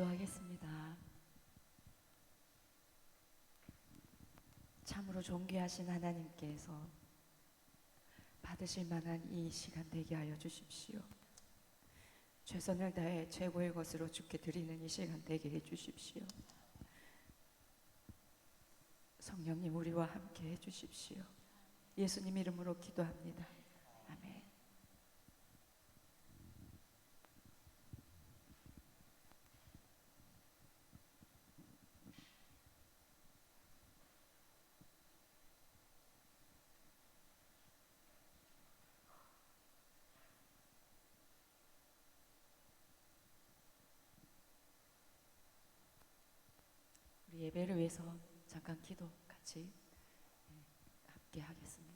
기도하겠습니다. 참으로 존귀하신 하나님께서 받으실 만한 이 시간 되게 하여 주십시오. 최선을 다해 최고의 것으로 주께 드리는 이 시간 되게 해 주십시오. 성령님 우리와 함께 해 주십시오. 예수님 이름으로 기도합니다. 아멘. 우리 예배를 위해서 잠깐 기도 같이 함께 하겠습니다.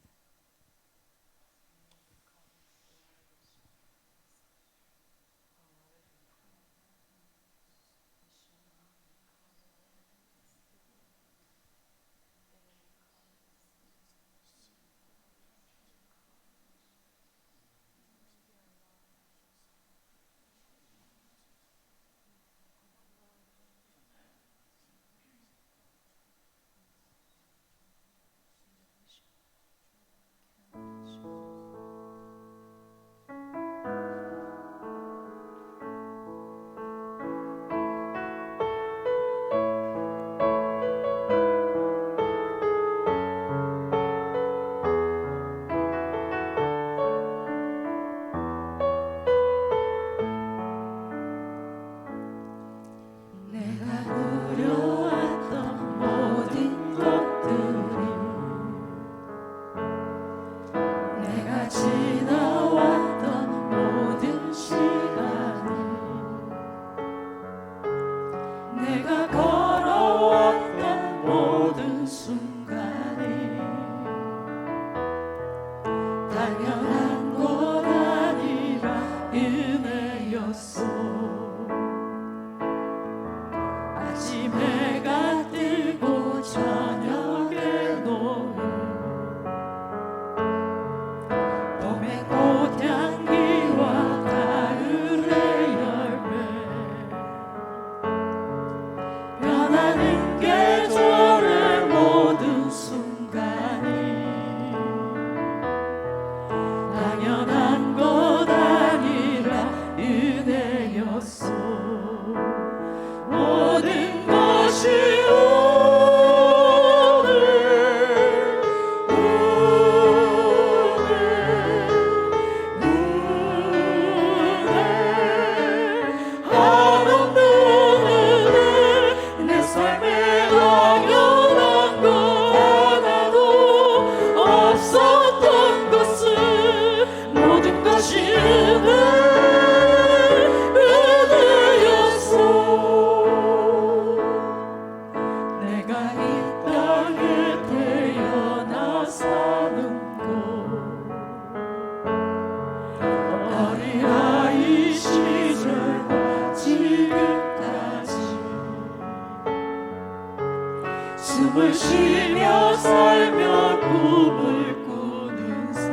숨을 쉬며 살며 꿈을 꾸는 삶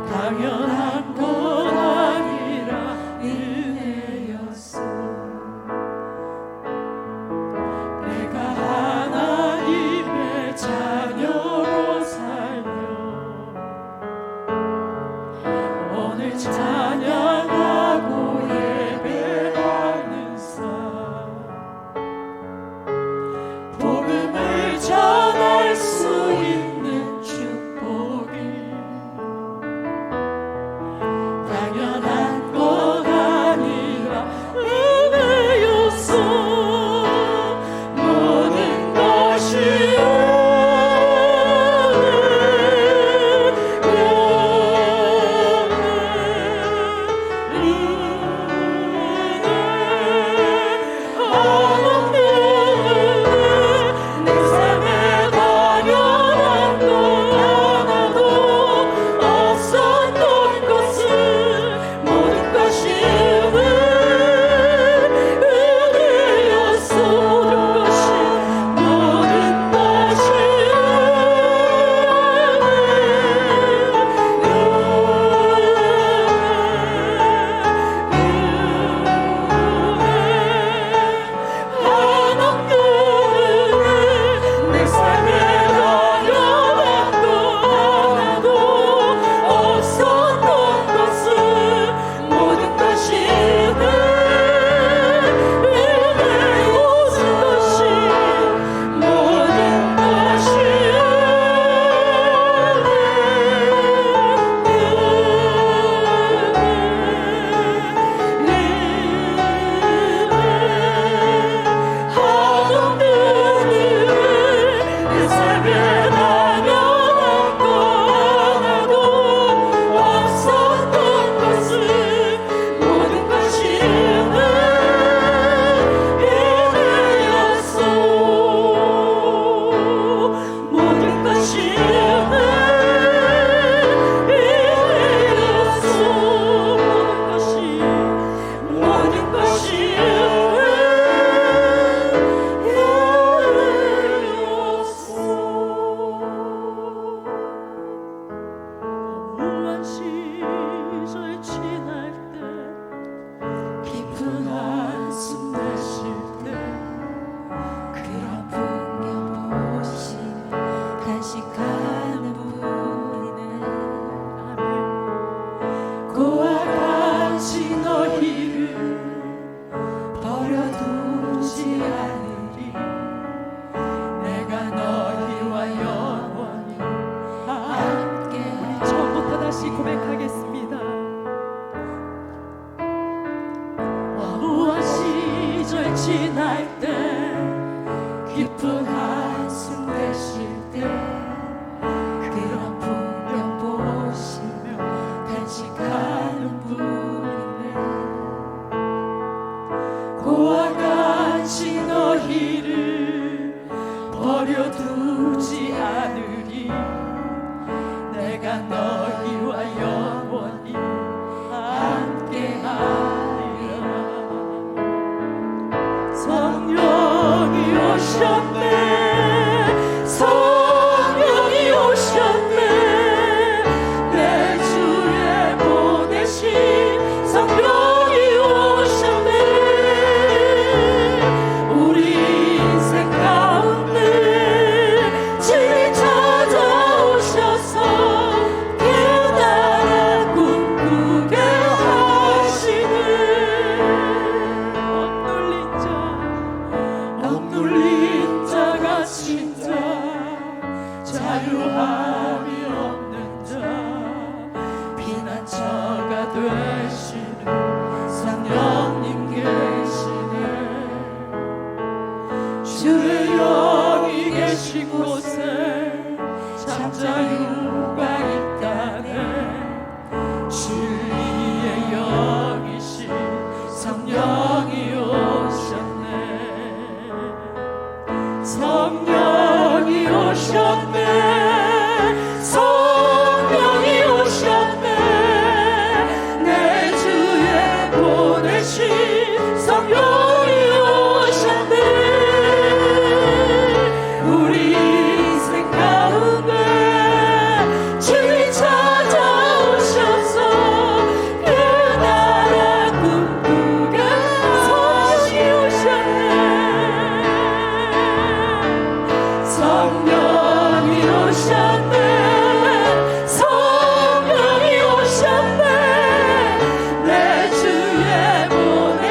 당연한 것 아니라 은혜였어. 내가 하나님의 자녀로 살며 오늘 찬양하고 예배하는 삶, 복음을 전할 수 지날 때 깊은 한숨 내쉴 때 그런 풍경 보시며 간직하는 분이네. 고와 같이 너희를 버려두지 않으리. 내가 너희와 영원히 함께하리라. 성령이 오셨네. 성령이 오셨네. 내 주에 보내신 성령이 오셨네. 우리 인생 가운데 진리 찾아오셔서 깨달아 꿈꾸게 하시는 억눌린 자 갇힌 자 자유함이 없는 자 피난처가 되시는 성령님 계시네. 주의 영이 계신 곳에 참 자유가 있다네. 진리의 영이신 성령이 오셨네. 성령이 오셨네. 성령이 오셨네. 내 주에 보내신 성령이 오셨네. 우리 인생 가운데 주님 찾아오셔서 깨달아 꿈꾸게 성령이 오셨네. 성령이 오셨네. 성령이 오셨네. 내 주에 보내신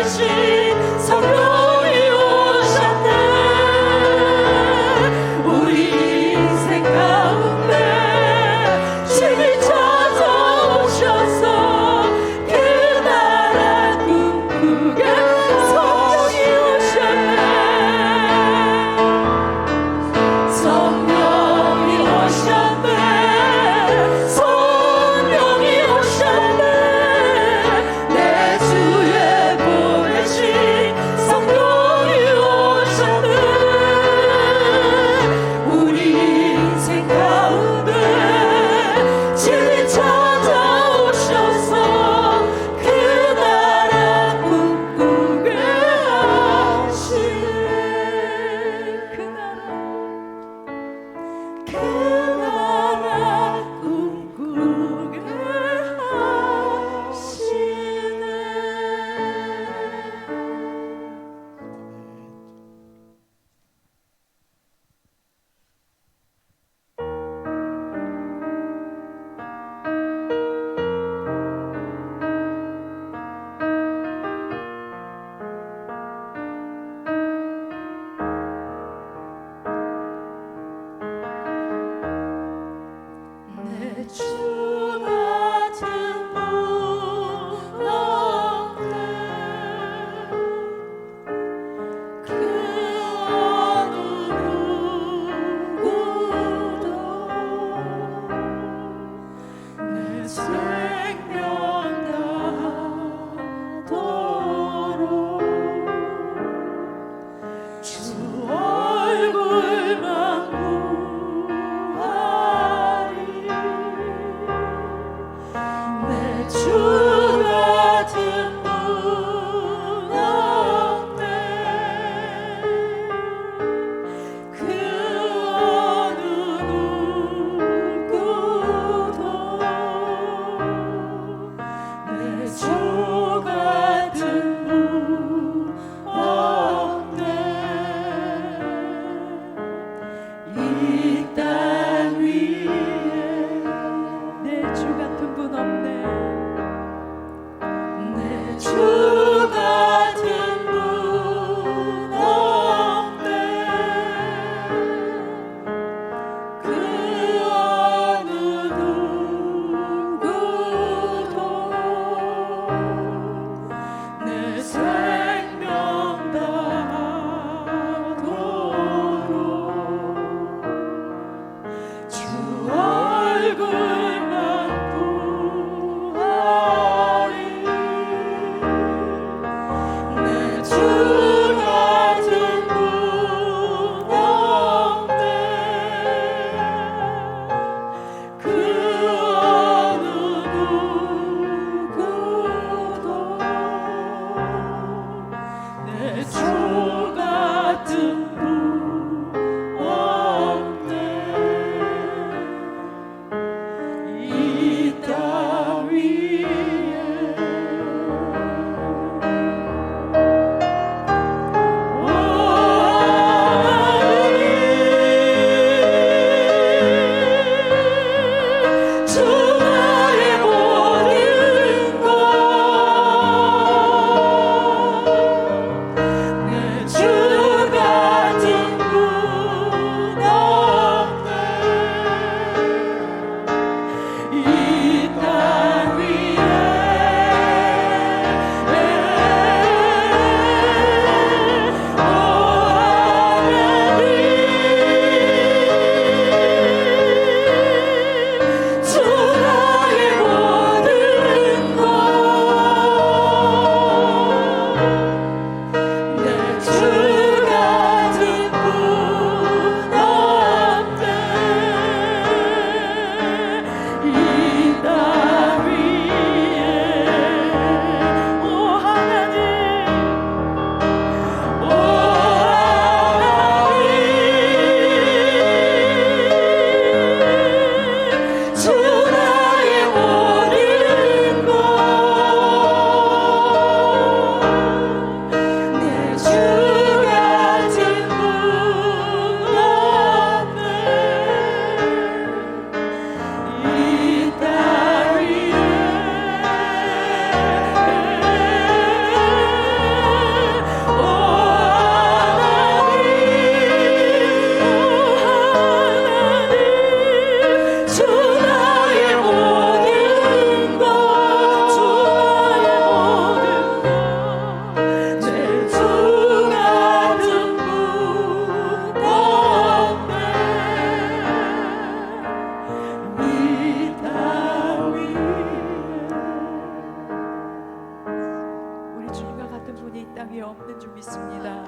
분이 이 땅에 없는 줄 믿습니다.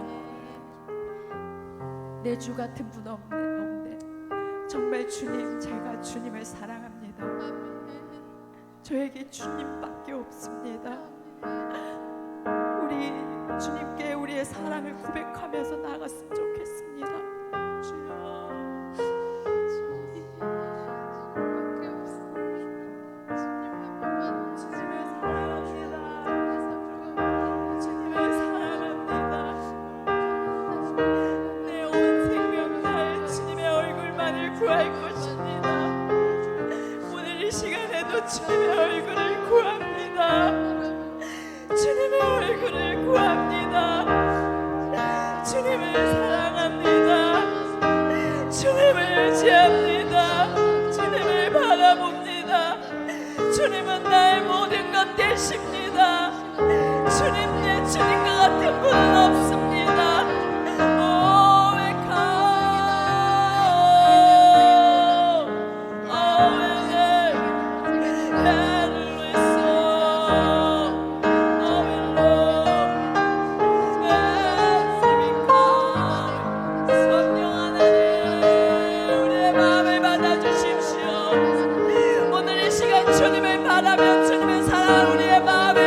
내 주 같은 분 없네. 정말 주님, 제가 주님을 사랑합니다. 저에게 주님밖에 없습니다. 우리 주님께 우리의 사랑을 고백하면서 나갔으면 좋겠습니다. 주여, 주님을 사랑합니다. 내 온 생명 다해 주님의 얼굴만을 구할 것입니다. 오늘 이 시간에도 주님의 얼굴을 구합니다. 주님의 얼굴을 구합니다. 주님을 사랑합니다. 주님을 의지합니다. 주님을 바라봅니다. 주님은 나의 모든 것 되십니다. 주님, 내 주님과 같은 분은 없습니다. 주님을 바라며 주님의 사랑 우리의 마음에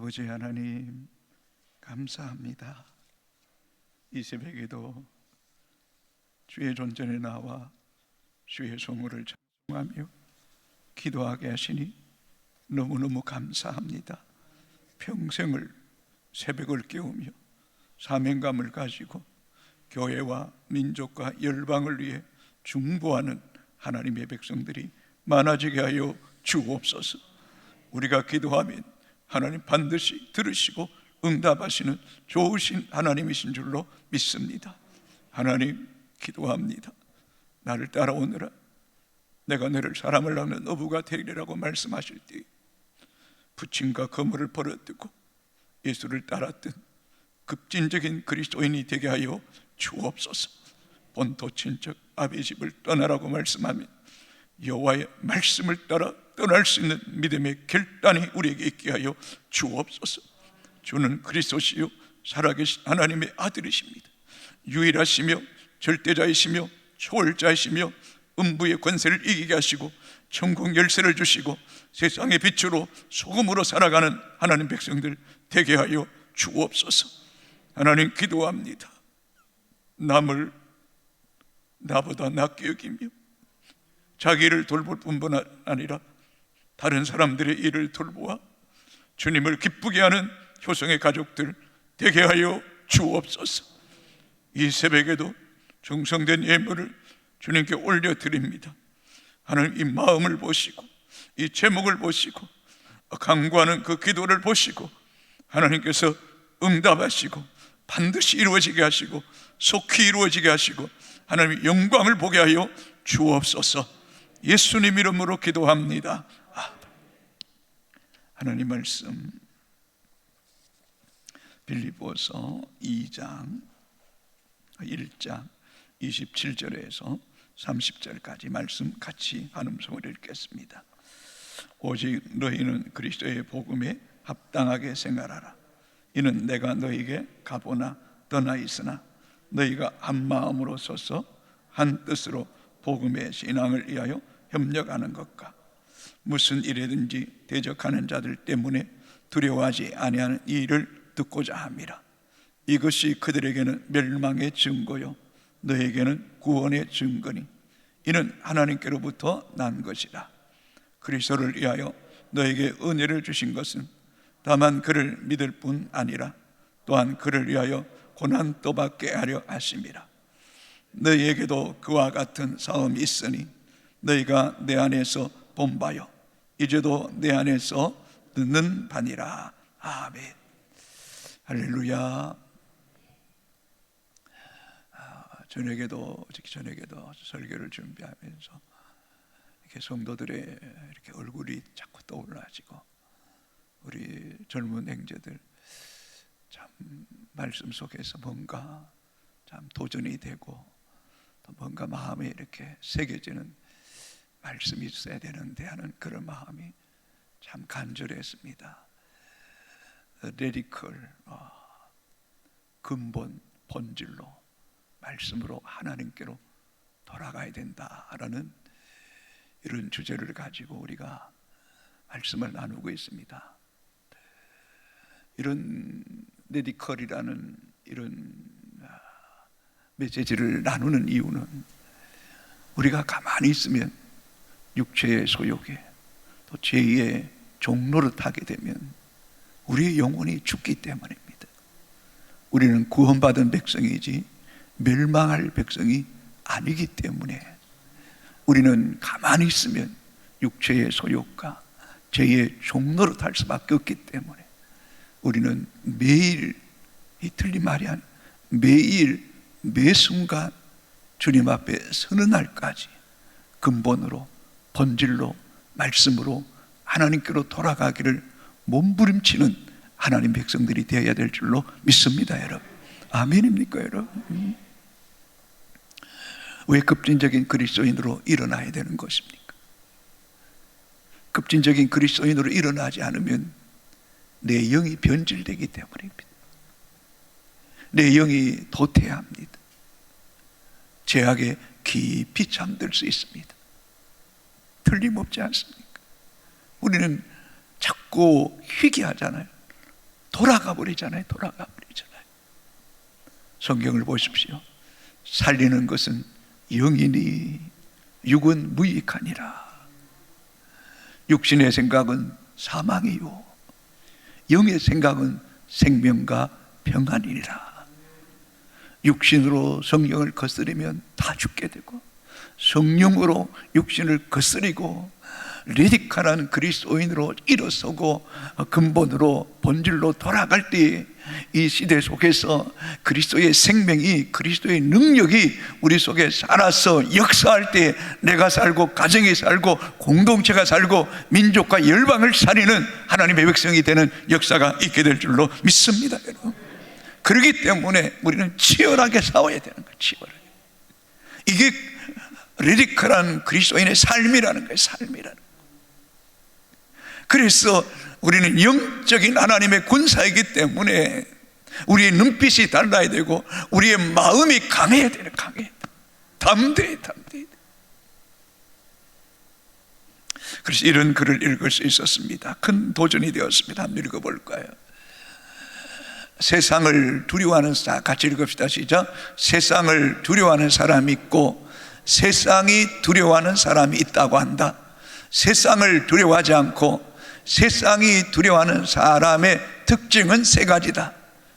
아버지 하나님, 감사합니다. 이 새벽에도 주의 존전에 나와 주의 성호를 찬송하며 기도하게 하시니 너무너무 감사합니다. 평생을 새벽을 깨우며 사명감을 가지고 교회와 민족과 열방을 위해 중보하는 하나님의 백성들이 많아지게 하여 주옵소서. 우리가 기도하면 하나님 반드시 들으시고 응답하시는 좋으신 하나님이신 줄로 믿습니다. 하나님, 기도합니다. 나를 따라오느라 내가 너를 사람을 낳는 어부가 되리라고 말씀하실 때 부침과 거물을 버려두고 예수를 따랐던 급진적인 그리스도인이 되게 하여 주옵소서. 본토 친척 아비 집을 떠나라고 말씀하면 여호와의 말씀을 따라 떠날 수 있는 믿음의 결단이 우리에게 있게 하여 주옵소서. 주는 그리스도시요 살아계신 하나님의 아들이십니다. 유일하시며 절대자이시며 초월자이시며 음부의 권세를 이기게 하시고 천국 열쇠를 주시고 세상의 빛으로 소금으로 살아가는 하나님 백성들 되게 하여 주옵소서. 하나님, 기도합니다. 남을 나보다 낫게 여기며 자기를 돌볼 뿐만 아니라 다른 사람들의 일을 돌보아 주님을 기쁘게 하는 효성의 가족들 되게 하여 주옵소서. 이 새벽에도 정성된 예물을 주님께 올려드립니다. 하나님, 이 마음을 보시고 이 제목을 보시고 간구하는 그 기도를 보시고 하나님께서 응답하시고 반드시 이루어지게 하시고 속히 이루어지게 하시고 하나님의 영광을 보게 하여 주옵소서. 예수님 이름으로 기도합니다. 하나님 말씀 빌립보서 2장 1장 27절에서 30절까지 말씀 같이 한음성으로 읽겠습니다. 오직 너희는 그리스도의 복음에 합당하게 생활하라. 이는 내가 너희에게 가보나 떠나 있으나 너희가 한 마음으로 서서 한 뜻으로 복음의 신앙을 위하여 협력하는 것과 무슨 일에든지 대적하는 자들 때문에 두려워하지 아니하는 이 일을 듣고자 함이라. 이것이 그들에게는 멸망의 증거요 너에게는 구원의 증거니 이는 하나님께로부터 난 것이라. 그리스도를 위하여 너에게 은혜를 주신 것은 다만 그를 믿을 뿐 아니라 또한 그를 위하여 고난도 받게 하려 하심이라. 너희에게도 그와 같은 싸움이 있으니 너희가 내 안에서 본바요 이제도 내 안에서 듣는 바니라. 아멘. 할렐루야. 저녁에도 설교를 준비하면서 이렇게 성도들의 이렇게 얼굴이 자꾸 떠올라지고 우리 젊은 형제들 참 말씀 속에서 뭔가 참 도전이 되고 또 뭔가 마음에 이렇게 새겨지는 말씀이 있어야 되는데 하는 그런 마음이 참 간절했습니다. 레디컬, 근본, 본질로 말씀으로 하나님께로 돌아가야 된다라는 이런 주제를 가지고 우리가 말씀을 나누고 있습니다. 이런 레디컬이라는 이런 메시지를 나누는 이유는 우리가 가만히 있으면 육체의 소욕에 또 죄의 종로를 타게 되면 우리의 영혼이 죽기 때문입니다. 우리는 구원받은 백성이지 멸망할 백성이 아니기 때문에 우리는 가만히 있으면 육체의 소욕과 죄의 종로를 탈 수밖에 없기 때문에 우리는 매일, 이 틀린 말이 아니라 매일 매 순간 주님 앞에 서는 날까지 근본으로 본질로 말씀으로 하나님께로 돌아가기를 몸부림치는 하나님 백성들이 되어야 될 줄로 믿습니다. 여러분, 아멘입니까? 여러분, 왜 급진적인 그리스도인으로 일어나야 되는 것입니까? 급진적인 그리스도인으로 일어나지 않으면 내 영이 변질되기 때문입니다. 내 영이 도태합니다. 죄악에 깊이 잠들 수 있습니다. 틀림없지 않습니까? 우리는 자꾸 희귀하잖아요. 돌아가 버리잖아요. 돌아가 버리잖아요. 성경을 보십시오. 살리는 것은 영이니 육은 무익하니라. 육신의 생각은 사망이요 영의 생각은 생명과 평안이니라. 육신으로 성령을 거스르면 다 죽게 되고, 성령으로 육신을 거스리고 레디컬한 그리스도인으로 일어서고 근본으로 본질로 돌아갈 때 이 시대 속에서 그리스도의 생명이, 그리스도의 능력이 우리 속에 살아서 역사할 때 내가 살고 가정이 살고 공동체가 살고 민족과 열방을 살리는 하나님의 백성이 되는 역사가 있게 될 줄로 믿습니다, 여러분. 그렇기 때문에 우리는 치열하게 싸워야 되는 거예요. 치열하게. 이게 레디컬한 그리스도인의 삶이라는 거예요. 삶이라는 거예요. 그래서 우리는 영적인 하나님의 군사이기 때문에 우리의 눈빛이 달라야 되고 우리의 마음이 강해야 돼요. 강해야 돼요. 담대해야 돼요. 그래서 이런 글을 읽을 수 있었습니다. 큰 도전이 되었습니다. 한번 읽어볼까요? 세상을 두려워하는 사람, 같이 읽읍시다. 시작. 세상을 두려워하는 사람이 있고 세상이 두려워하는 사람이 있다고 한다. 세상을 두려워하지 않고 세상이 두려워하는 사람의 특징은 세 가지다.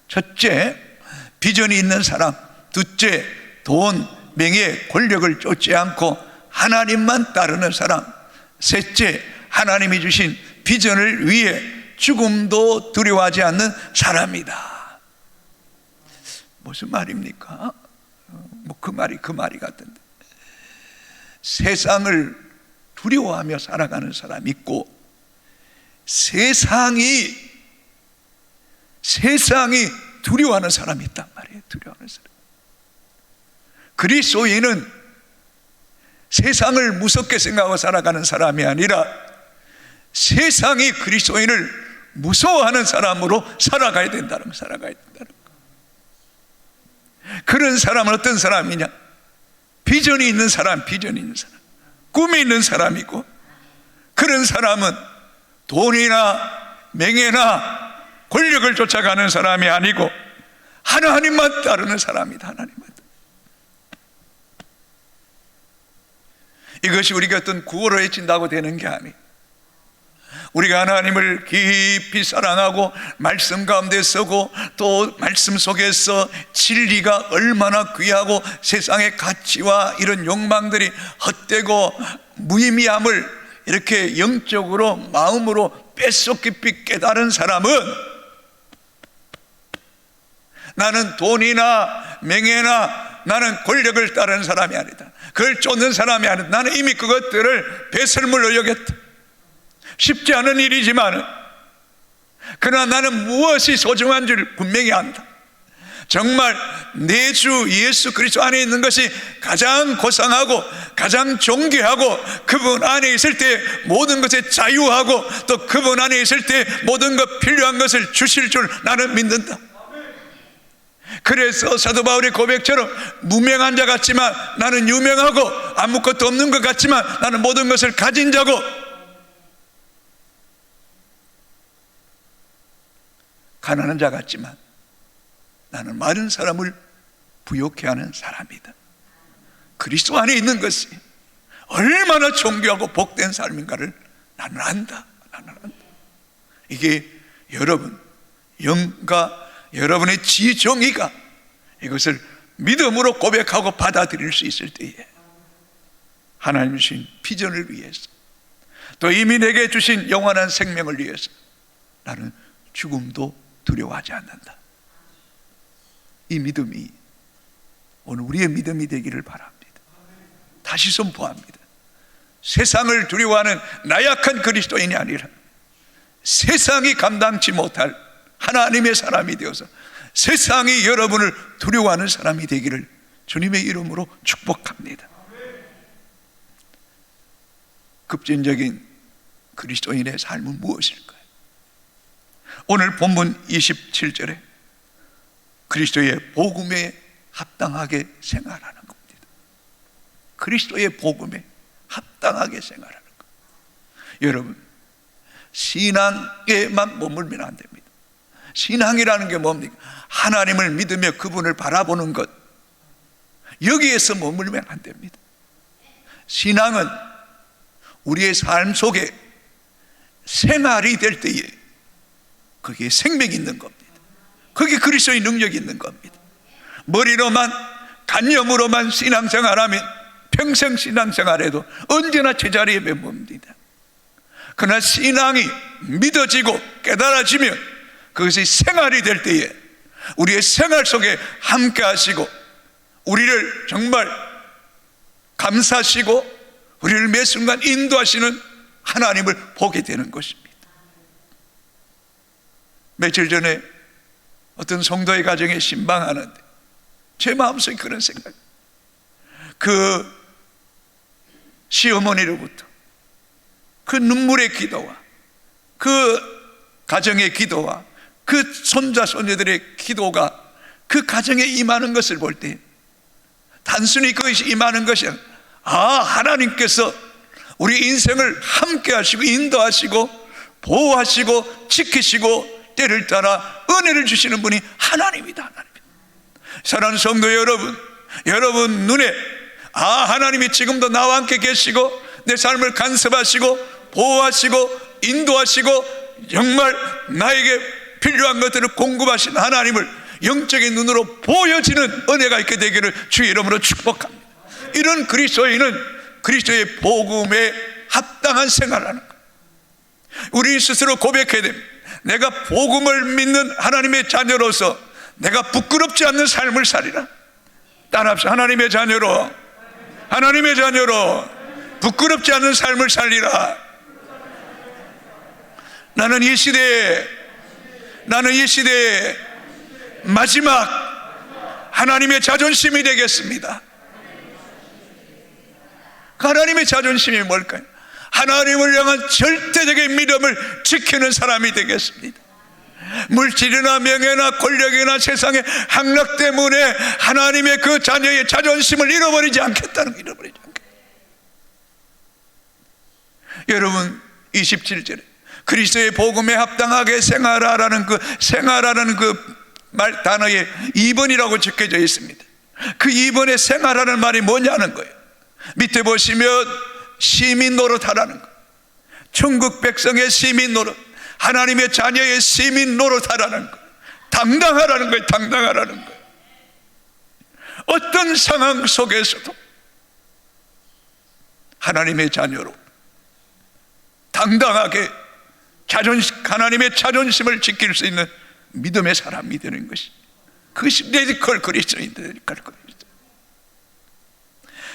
첫째, 비전이 있는 사람. 둘째, 돈, 명예, 권력을 쫓지 않고 하나님만 따르는 사람. 셋째, 하나님이 주신 비전을 위해 죽음도 두려워하지 않는 사람이다. 무슨 말입니까? 그 말이 같은데, 세상을 두려워하며 살아가는 사람이 있고 세상이 두려워하는 사람이 있단 말이에요. 두려워하는 사람. 그리스도인은 세상을 무섭게 생각하고 살아가는 사람이 아니라 세상이 그리스도인을 무서워하는 사람으로 살아가야 된다는 거. 살아가야 된다는 거. 그런 사람은 어떤 사람이냐? 비전이 있는 사람, 꿈이 있는 사람이고, 그런 사람은 돈이나 명예나 권력을 쫓아가는 사람이 아니고 하나님만 따르는 사람이다. 하나님만. 이것이 우리가 어떤 구호를 외친다고 되는 게 아니에요. 우리가 하나님을 깊이 사랑하고 말씀 가운데 서고 또 말씀 속에서 진리가 얼마나 귀하고 세상의 가치와 이런 욕망들이 헛되고 무의미함을 이렇게 영적으로 마음으로 뼛속 깊이 깨달은 사람은 나는 돈이나 명예나 나는 권력을 따르는 사람이 아니다. 그걸 쫓는 사람이 아니다. 나는 이미 그것들을 배설물로 여겼다. 쉽지 않은 일이지만 그러나 나는 무엇이 소중한 줄 분명히 안다. 정말 내 주 예수 그리스도 안에 있는 것이 가장 고상하고 가장 존귀하고 그분 안에 있을 때 모든 것에 자유하고 또 그분 안에 있을 때 모든 것 필요한 것을 주실 줄 나는 믿는다. 그래서 사도 바울의 고백처럼 무명한 자 같지만 나는 유명하고 아무것도 없는 것 같지만 나는 모든 것을 가진 자고, 가난한 자 같지만 나는 많은 사람을 부욕해 하는 사람이다. 그리스도 안에 있는 것이 얼마나 존귀하고 복된 삶인가를 나는 안다. 이게 여러분 영과 여러분의 지정의가 이것을 믿음으로 고백하고 받아들일 수 있을 때에 하나님 주신 비전을 위해서 또 이미 내게 주신 영원한 생명을 위해서 나는 죽음도 두려워하지 않는다. 이 믿음이 오늘 우리의 믿음이 되기를 바랍니다. 다시 선포합니다. 세상을 두려워하는 나약한 그리스도인이 아니라 세상이 감당치 못할 하나님의 사람이 되어서 세상이 여러분을 두려워하는 사람이 되기를 주님의 이름으로 축복합니다. 급진적인 그리스도인의 삶은 무엇일까요? 오늘 본문 27절에 그리스도의 복음에 합당하게 생활하는 겁니다. 그리스도의 복음에 합당하게 생활하는 것. 여러분, 신앙에만 머물면 안 됩니다. 신앙이라는 게 뭡니까? 하나님을 믿으며 그분을 바라보는 것, 여기에서 머물면 안 됩니다. 신앙은 우리의 삶 속에 생활이 될 때에 거기에 생명이 있는 겁니다. 거기에 그리스도의 능력이 있는 겁니다. 머리로만 간념으로만 신앙생활하면 평생 신앙생활해도 언제나 제자리에 머뭅니다. 그러나 신앙이 믿어지고 깨달아지면 그것이 생활이 될 때에 우리의 생활 속에 함께 하시고 우리를 정말 감사하시고 우리를 매 순간 인도하시는 하나님을 보게 되는 것입니다. 며칠 전에 어떤 성도의 가정에 신방하는데 제 마음속에 그런 생각, 그 시어머니로부터 그 눈물의 기도와 그 가정의 기도와 그 손자 손녀들의 기도가 그 가정에 임하는 것을 볼 때 단순히 그것이 임하는 것이 아니라 하나님께서 우리 인생을 함께 하시고 인도하시고 보호하시고 지키시고 때를 따라 은혜를 주시는 분이 하나님이다. 하나님이다. 사랑하는 성도 여러분, 여러분 눈에 하나님이 지금도 나와 함께 계시고 내 삶을 간섭하시고 보호하시고 인도하시고 정말 나에게 필요한 것들을 공급하신 하나님을 영적인 눈으로 보여지는 은혜가 있게 되기를 주의 이름으로 축복합니다. 이런 그리스도인은 그리스도의 복음에 합당한 생활을 하는 거예요. 우리 스스로 고백해야 됩니다. 내가 복음을 믿는 하나님의 자녀로서 내가 부끄럽지 않는 삶을 살리라. 따라합시다. 하나님의 자녀로 부끄럽지 않는 삶을 살리라. 나는 이 시대에 마지막 하나님의 자존심이 되겠습니다. 하나님의 자존심이 뭘까요? 하나님을 향한 절대적인 믿음을 지키는 사람이 되겠습니다. 물질이나 명예나 권력이나 세상의 향락 때문에 하나님의 그 자녀의 자존심을 잃어버리지 않겠다는 거, 잃어버리지 않겠다. 여러분 27절에 그리스도의 복음에 합당하게 생활하라는 그 말 단어에 2번이라고 적혀져 있습니다. 그 2번에 생활하는 말이 뭐냐는 거예요. 밑에 보시면 시민 노릇하라는 거, 천국 백성의 시민 노릇, 하나님의 자녀의 시민 노릇하라는 거, 당당하라는 거예요. 당당하라는 거예요. 어떤 상황 속에서도 하나님의 자녀로 당당하게 하나님의 자존심을 지킬 수 있는 믿음의 사람이 되는 것이, 그것이 레디컬 그리스도인들, 레디컬 그리스도.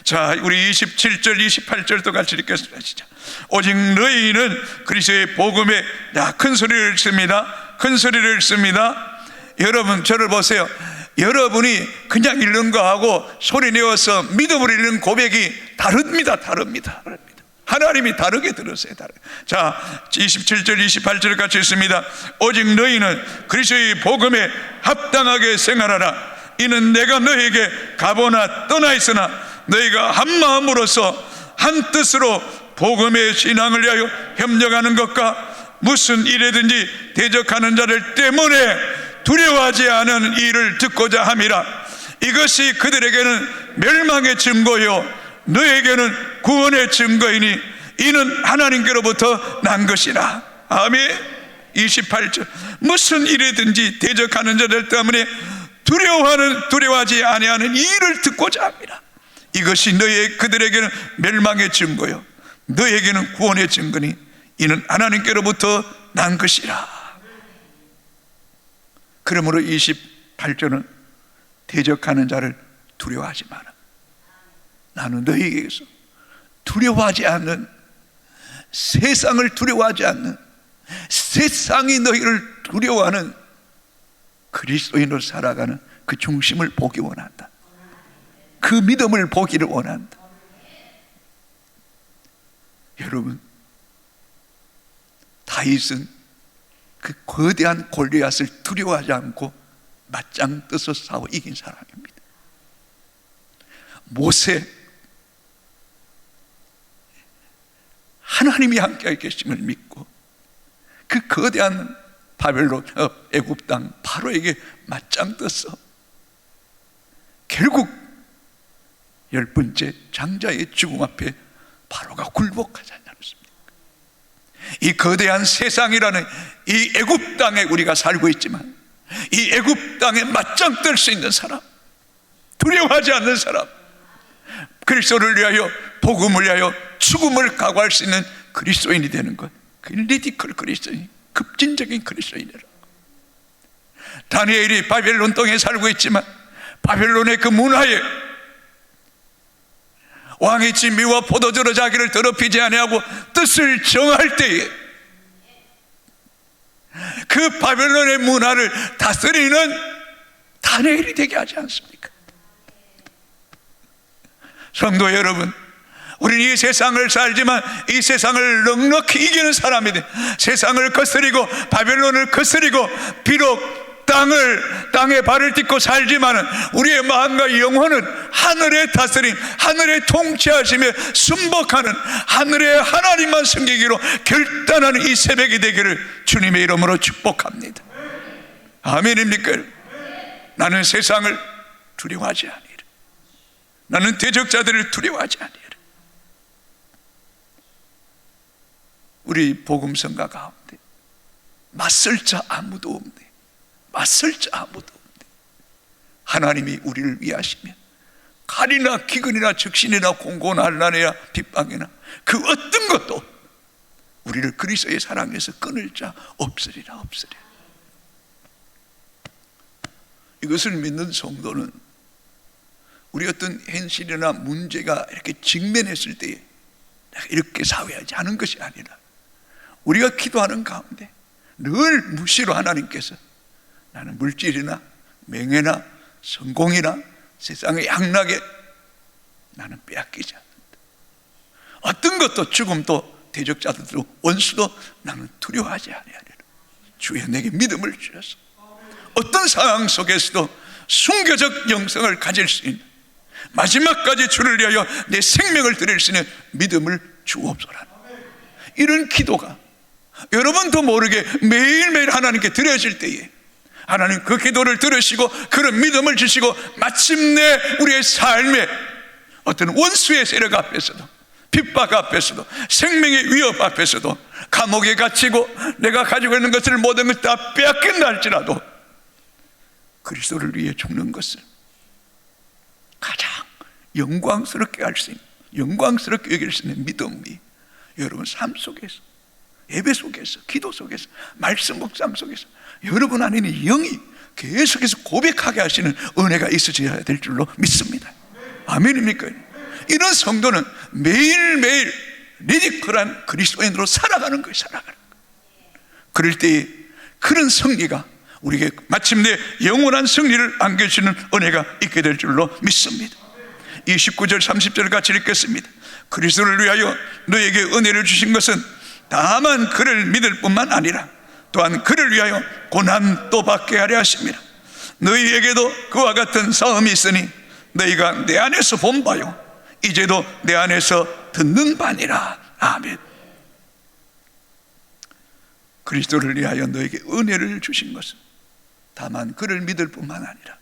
자, 우리 27절 28절도 같이 읽겠습니다. 진짜. 오직 너희는 그리스도의 복음에 큰 소리를 씁니다. 큰 소리를 씁니다. 여러분 저를 보세요. 여러분이 그냥 읽는 거하고 소리 내어서 믿음으로 읽는 고백이 다릅니다. 하나님이 다르게 들으세요. 자, 27절 28절 같이 있습니다. 오직 너희는 그리스도의 복음에 합당하게 생활하라. 이는 내가 너희에게 가보나 떠나 있으나 너희가 한 마음으로서 한 뜻으로 복음의 신앙을 위하여 협력하는 것과 무슨 일에든지 대적하는 자들 때문에 두려워하지 않은 일을 듣고자 함이라. 이것이 그들에게는 멸망의 증거요 너에게는 구원의 증거이니 이는 하나님께로부터 난 것이라. 아멘. 28절 무슨 일이든지 대적하는 자들 때문에 두려워하지 아니하는 일을 듣고자 합니다. 이것이 그들에게는 멸망의 증거요 너에게는 구원의 증거니 이는 하나님께로부터 난 것이라. 그러므로 28절은 대적하는 자를 두려워하지 마라. 나는 너희에게서 두려워하지 않는, 세상을 두려워하지 않는, 세상이 너희를 두려워하는 그리스도인으로 살아가는 그 중심을 보기 원한다. 그 믿음을 보기를 원한다. 여러분, 다윗은 그 거대한 골리앗을 두려워하지 않고 맞짱 떠서 싸워 이긴 사람입니다. 모세, 하나님이 함께 계심을 믿고 그 거대한 바벨론 애굽 땅 바로에게 맞짱 떴어. 결국 10번째 장자의 죽음 앞에 바로가 굴복하지 않았습니까? 이 거대한 세상이라는 이 애굽 땅에 우리가 살고 있지만, 이 애굽 땅에 맞짱 뜰 수 있는 사람, 두려워하지 않는 사람, 그리스도를 위하여, 복음을 위하여 죽음을 각오할 수 있는 그리스도인이 되는 것, 그게 리디컬 그리스도인, 급진적인 그리스도인이라고. 다니엘이 바벨론 땅에 살고 있지만 바벨론의 그 문화에 왕의 진미와 포도주로 자기를 더럽히지 아니하고 뜻을 정할 때에 그 바벨론의 문화를 다스리는 다니엘이 되게 하지 않습니까? 성도 여러분, 우리는 이 세상을 살지만 이 세상을 넉넉히 이기는 사람이 돼. 세상을 거스리고 바벨론을 거스리고 비록 땅에 발을 딛고 살지만 우리의 마음과 영혼은 하늘의 다스림, 하늘의 통치하심에 순복하는 하늘의 하나님만 섬기기로 결단하는 이 새벽이 되기를 주님의 이름으로 축복합니다. 아멘입니까? 나는 세상을 두려워하지 아니라, 나는 대적자들을 두려워하지 아니라. 우리 복음성가 가운데 맞설 자 아무도 없네. 맞설 자 아무도 없네. 하나님이 우리를 위하시면 칼이나 기근이나 적신이나 공고나 환난이나 핍박이나 그 어떤 것도 우리를 그리스도의 사랑에서 끊을 자 없으리라. 없으리라. 이것을 믿는 성도는 우리 어떤 현실이나 문제가 이렇게 직면했을 때에 내가 이렇게 사회하지 않은 것이 아니라 우리가 기도하는 가운데 늘 무시로 하나님께서 나는 물질이나 명예나 성공이나 세상의 향락에 나는 빼앗기지 않는다. 어떤 것도 죽음도 대적자들도 원수도 나는 두려워하지 아니하리라. 주여 내게 믿음을 주셔서 어떤 상황 속에서도 순교적 영성을 가질 수 있는, 마지막까지 주를 위하여 내 생명을 드릴 수 있는 믿음을 주옵소서. 이런 기도가 여러분도 모르게 매일매일 하나님께 드려질 때에 하나님 그 기도를 들으시고 그런 믿음을 주시고 마침내 우리의 삶에 어떤 원수의 세력 앞에서도, 핍박 앞에서도, 생명의 위협 앞에서도, 감옥에 갇히고 내가 가지고 있는 것을 모든 것 다 빼앗긴다 할지라도 그리스도를 위해 죽는 것을 가장 영광스럽게 할 수 있는, 영광스럽게 여길 수 있는 믿음이 여러분 삶 속에서, 예배 속에서, 기도 속에서, 말씀 묵상 속에서 여러분 안에는 영이 계속해서 고백하게 하시는 은혜가 있어져야 될 줄로 믿습니다. 아멘입니까? 이런 성도는 매일매일 리디컬한 그리스도인으로 살아가는 거예요. 살아가는 거예요. 그럴 때에 그런 승리가 우리에게 마침내 영원한 승리를 안겨주는 은혜가 있게 될 줄로 믿습니다. 29절 30절 같이 읽겠습니다. 그리스도를 위하여 너에게 은혜를 주신 것은 다만 그를 믿을 뿐만 아니라 또한 그를 위하여 고난도 받게 하려 하십니다. 너희에게도 그와 같은 싸움이 있으니 너희가 내 안에서 본 바요 이제도 내 안에서 듣는 바니라. 아멘. 그리스도를 위하여 너에게 은혜를 주신 것은 다만 그를 믿을 뿐만 아니라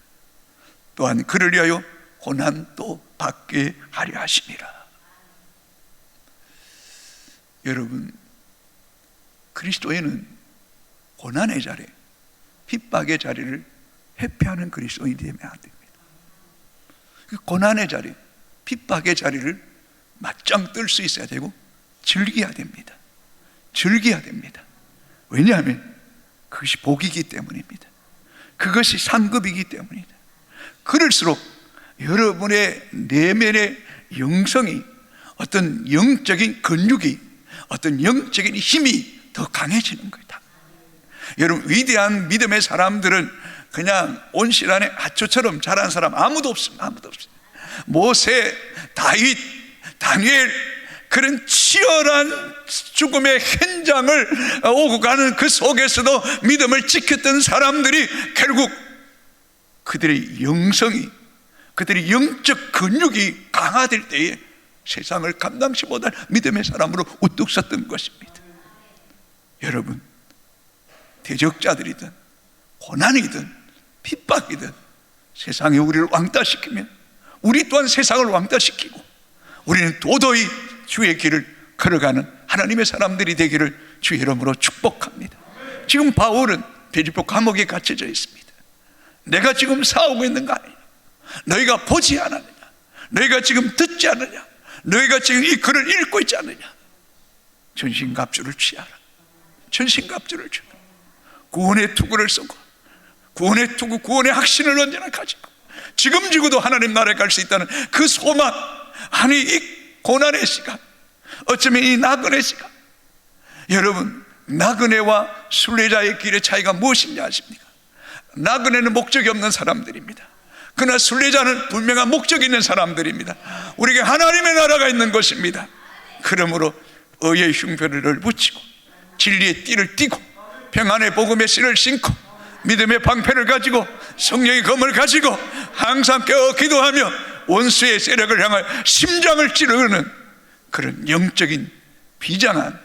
또한 그를 위하여 고난도 받게 하려 하심이라. 여러분, 그리스도인은 고난의 자리, 핍박의 자리를 회피하는 그리스도인이 되면 안 됩니다. 그 고난의 자리, 핍박의 자리를 맞짱 뜰 수 있어야 되고 즐겨야 됩니다. 즐겨야 됩니다. 왜냐하면 그것이 복이기 때문입니다. 그것이 상급이기 때문입니다. 그럴수록 여러분의 내면의 영성이, 어떤 영적인 근육이, 어떤 영적인 힘이 더 강해지는 거예요. 여러분, 위대한 믿음의 사람들은 그냥 온실 안에 하초처럼 자란 사람 아무도 없습니다. 아무도 없습니다. 모세, 다윗, 다니엘, 그런 치열한 죽음의 현장을 오고 가는 그 속에서도 믿음을 지켰던 사람들이 결국 그들의 영성이, 그들의 영적 근육이 강화될 때에 세상을 감당치 못할 믿음의 사람으로 우뚝 섰던 것입니다. 여러분, 대적자들이든 고난이든 핍박이든 세상이 우리를 왕따시키면 우리 또한 세상을 왕따시키고 우리는 도도히 주의 길을 걸어가는 하나님의 사람들이 되기를 주의 이름으로 축복합니다. 지금 바울은 빌립보 감옥에 갇혀져 있습니다. 내가 지금 싸우고 있는 거 아니냐? 너희가 보지 않았느냐? 너희가 지금 듣지 않느냐? 너희가 지금 이 글을 읽고 있지 않느냐? 전신갑주를 취하라. 전신갑주를 주라. 구원의 투구를 쓰고 구원의 투구, 구원의 확신을 언제나 가지고 지금 지구도 하나님 나라에 갈 수 있다는 그 소망. 아니 이 고난의 시간, 어쩌면 이 나그네 시간, 여러분 나그네와 순례자의 길의 차이가 무엇인지 아십니까? 나그네는 목적이 없는 사람들입니다. 그러나 순례자는 분명한 목적이 있는 사람들입니다. 우리에게 하나님의 나라가 있는 것입니다. 그러므로 의의 흉표를 붙이고 진리의 띠를 띠고 평안의 복음의 씨를 신고 믿음의 방패를 가지고 성령의 검을 가지고 항상 깨어 기도하며 원수의 세력을 향하여 심장을 찌르는 그런 영적인 비장한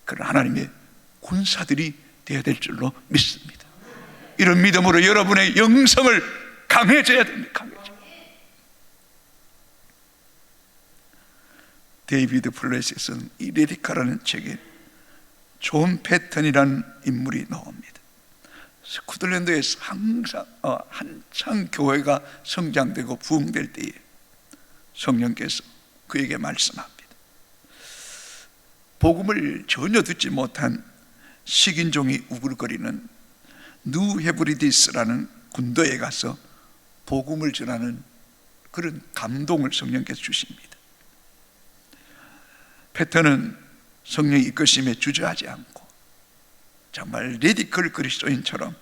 그런 하나님의 군사들이 되어야 될 줄로 믿습니다. 이런 믿음으로 여러분의 영성을 강해져야 됩니다. 강해져. 데이비드 플래시에 쓴 이 레디카라는 책에 존 패턴이라는 인물이 나옵니다. 스코틀랜드에서 항상 한창 교회가 성장되고 부흥될 때에 성령께서 그에게 말씀합니다. 복음을 전혀 듣지 못한 식인종이 우글거리는 뉴 헤브리디스라는 군도에 가서 복음을 전하는 그런 감동을 성령께서 주십니다. 패턴은 성령의 이끄심에 주저하지 않고 정말 레디컬 그리스도인처럼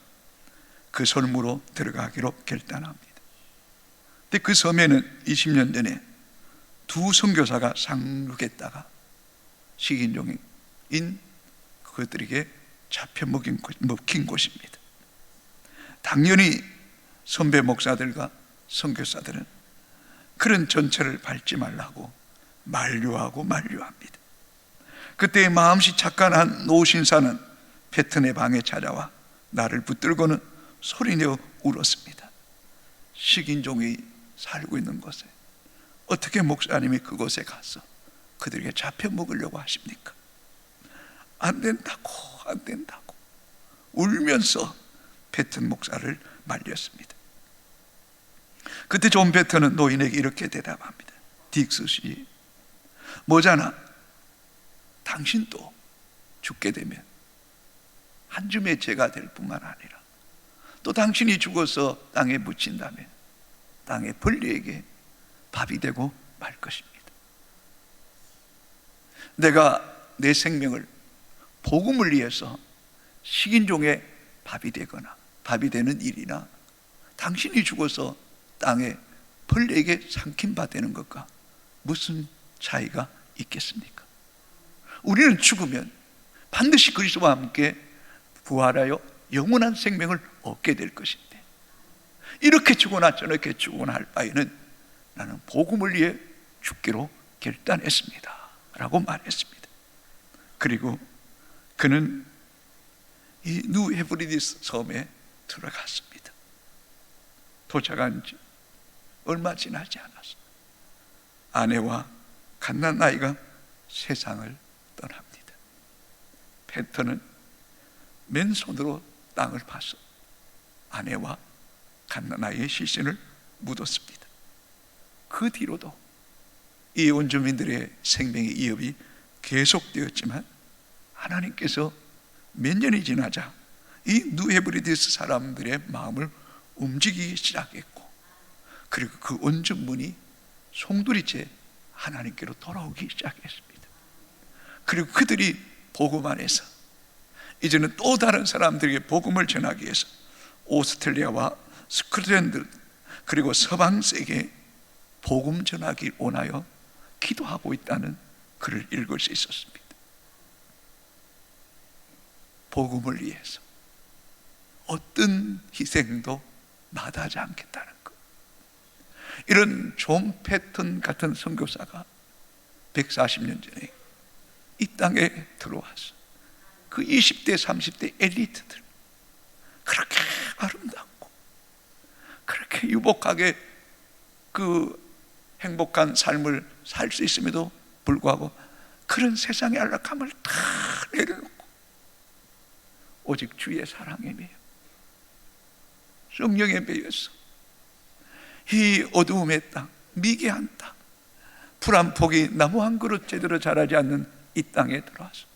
그 섬으로 들어가기로 결단합니다. 근데 그 섬에는 20년 전에 두 선교사가 상륙했다가 식인종인 그것들에게 잡혀 먹힌 곳입니다. 당연히 선배 목사들과 선교사들은 그런 전철을 밟지 말라고 만류합니다. 그때 마음씨 착한 한 노신사는 패턴의 방에 찾아와 나를 붙들고는 소리내어 울었습니다. 식인종이 살고 있는 곳에 어떻게 목사님이 그곳에 가서 그들에게 잡혀 먹으려고 하십니까? 안 된다고 울면서 패턴 목사를 말렸습니다. 그때 존 패턴은 노인에게 이렇게 대답합니다. 딕스 씨, 뭐잖아, 당신도 죽게 되면 한 줌의 죄가 될 뿐만 아니라 또 당신이 죽어서 땅에 묻힌다면 땅의 벌레에게 밥이 되고 말 것입니다. 내가 내 생명을 복음을 위해서 식인종의 밥이 되거나 밥이 되는 일이나 당신이 죽어서 땅에 벌레에게 삼킨 바 되는 것과 무슨 차이가 있겠습니까? 우리는 죽으면 반드시 그리스도와 함께 부활하여 영원한 생명을 얻게 될 것인데 이렇게 죽거나 저렇게 죽거나 할 바에는 나는 복음을 위해 죽기로 결단했습니다 라고 말했습니다. 그리고 그는 이 뉴 헤브리디스 섬에 들어갔습니다. 도착한 지 얼마 지나지 않았어. 아내와 갓난 아이가 세상을 떠납니다. 패턴은 맨손으로 땅을 파서 아내와 갓난 아이의 시신을 묻었습니다. 그 뒤로도 이 원주민들의 생명의 이업이 계속되었지만 하나님께서 몇 년이 지나자 이 뉴헤브리디스 사람들의 마음을 움직이기 시작했고 그리고 그 원주민이 송두리째 하나님께로 돌아오기 시작했습니다. 그리고 그들이 복음 안에서 이제는 또 다른 사람들에게 복음을 전하기 위해서 오스트레일리아와 스코틀랜드 그리고 서방세계에 복음 전하기 원하여 기도하고 있다는 글을 읽을 수 있었습니다. 복음을 위해서 어떤 희생도 마다하지 않겠다는 것. 이런 존 패턴 같은 선교사가 140년 전에 이 땅에 들어와서 그 20대 30대 엘리트들, 그렇게 아름답고 그렇게 유복하게 그 행복한 삶을 살 수 있음에도 불구하고 그런 세상의 안락함을 다 내려놓고 오직 주의 사랑에 매여 성령에 매여서 이 어두움의 땅, 미개한 땅, 풀 한 폭이 나무 한 그릇 제대로 자라지 않는 이 땅에 들어와서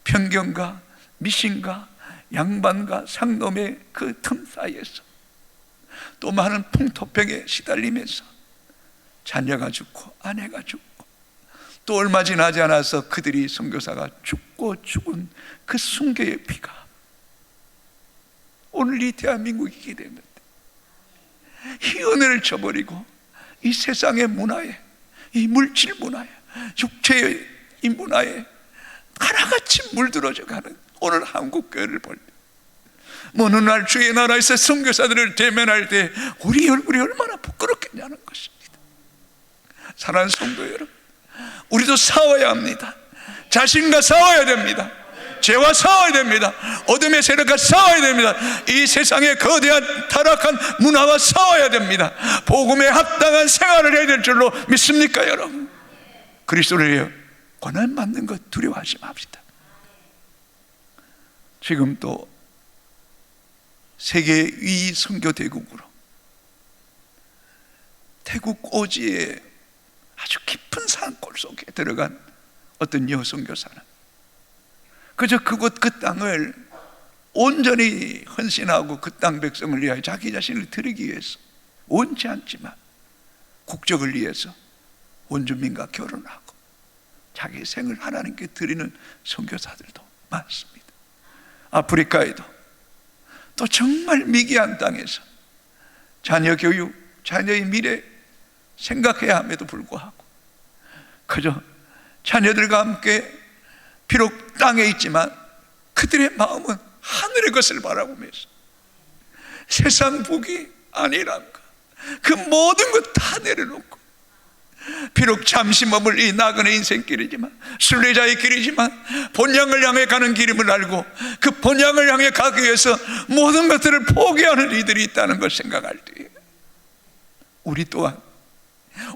편견과 미신과 양반과 상놈의 그 틈 사이에서 또 많은 풍토병에 시달리면서 자녀가 죽고 아내가 죽고 또 얼마 지나지 않아서 그들이 선교사가 죽고 죽은 그 순교의 피가 오늘 이 대한민국이게 됐는데, 이 은혜를 저버리고 이 세상의 문화에, 이 물질 문화에, 육체의 이 문화에 하나같이 물들어져 가는 오늘 한국 교회를 볼 때, 어느 날 주의 나라에서 선교사들을 대면할 때 우리 얼굴이 얼마나 부끄럽겠냐는 것입니다. 사랑하는 성도 여러분, 우리도 싸워야 합니다. 자신과 싸워야 됩니다. 죄와 싸워야 됩니다. 어둠의 세력과 싸워야 됩니다. 이 세상의 거대한 타락한 문화와 싸워야 됩니다. 복음에 합당한 생활을 해야 될 줄로 믿습니까 여러분? 그리스도를 위해 고난받는 것 두려워하지 맙시다. 지금 또 세계 위 선교 대국으로 태국 오지에 아주 깊은 산골 속에 들어간 어떤 여선교사는 그저 그곳 그 땅을 온전히 헌신하고 그 땅 백성을 위하여 자기 자신을 드리기 위해서 원치 않지만 국적을 위해서 원주민과 결혼하고 자기 생을 하나님께 드리는 선교사들도 많습니다. 아프리카에도 또 정말 미개한 땅에서 자녀 교육, 자녀의 미래 생각해야 함에도 불구하고 그저 자녀들과 함께 비록 땅에 있지만 그들의 마음은 하늘의 것을 바라보면서 세상 복이 아니란가, 그 모든 것 다 내려놓고 비록 잠시 머물 이 나그네 인생길이지만, 순례자의 길이지만 본향을 향해 가는 길임을 알고 그 본향을 향해 가기 위해서 모든 것들을 포기하는 이들이 있다는 걸 생각할 때 우리 또한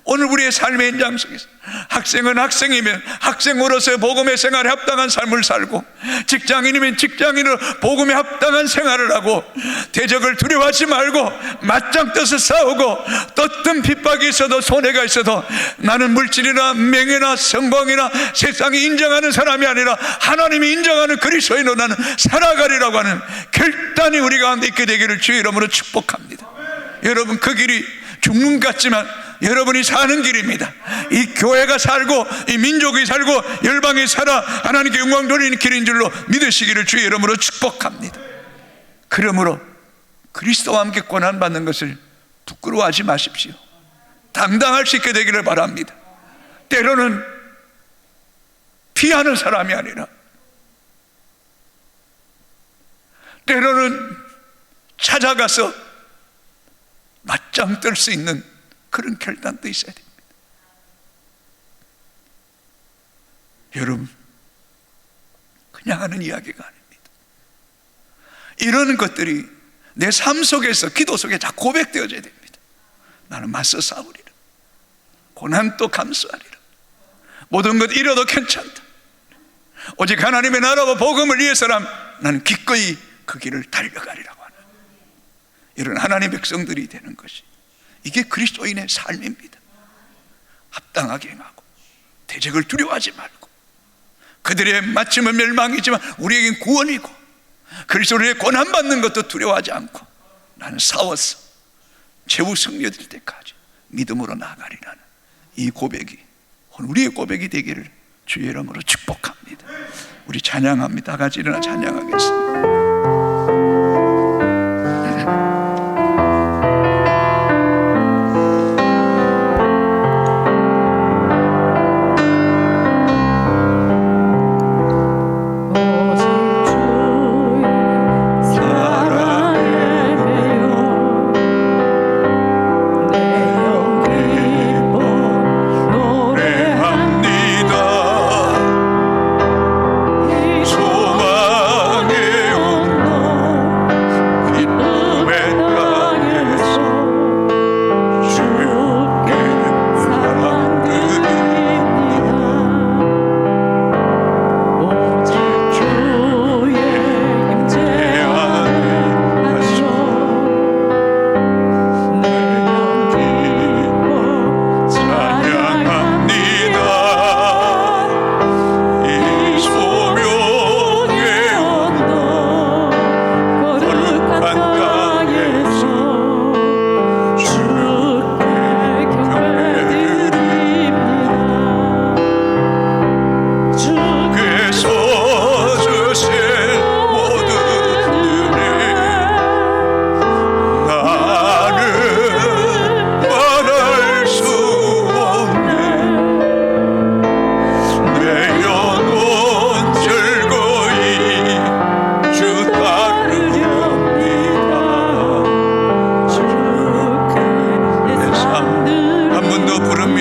오늘 우리의 삶의 현장 속에서 학생은 학생이면 학생으로서의 복음의 생활에 합당한 삶을 살고, 직장인이면 직장인으로 복음에 합당한 생활을 하고, 대적을 두려워하지 말고 맞짱 떠서 싸우고, 어떤 핍박이 있어도 손해가 있어도 나는 물질이나 명예나 성공이나 세상이 인정하는 사람이 아니라 하나님이 인정하는 그리스도인으로 나는 살아가리라고 하는 결단이 우리 가운데 있게 되기를 주의 이름으로 축복합니다. 여러분, 그 길이 죽는 것 같지만 여러분이 사는 길입니다. 이 교회가 살고 이 민족이 살고 열방이 살아 하나님께 영광 돌리는 길인 줄로 믿으시기를 주의 이름으로 축복합니다. 그러므로 그리스도와 함께 고난받는 것을 부끄러워하지 마십시오. 당당할 수 있게 되기를 바랍니다. 때로는 피하는 사람이 아니라 때로는 찾아가서 맞짱 뜰 수 있는 그런 결단도 있어야 됩니다. 여러분, 그냥 하는 이야기가 아닙니다. 이런 것들이 내 삶 속에서, 기도 속에 다 고백되어져야 됩니다. 나는 맞서 싸우리라, 고난도 감수하리라, 모든 것 잃어도 괜찮다, 오직 하나님의 나라와 복음을 위해서라면 나는 기꺼이 그 길을 달려가리라고 하는 이런 하나님의 백성들이 되는 것이, 이게 그리스도인의 삶입니다. 합당하게 행하고 대적을 두려워하지 말고, 그들의 마침은 멸망이지만 우리에겐 구원이고, 그리스도의 고난받는 것도 두려워하지 않고 나는 싸워서 최후 승리 얻을 때까지 믿음으로 나아가리라는 이 고백이 오늘 우리의 고백이 되기를 주의 이름으로 축복합니다. 우리 찬양합니다. 다 같이 일어나 찬양하겠습니다. 소망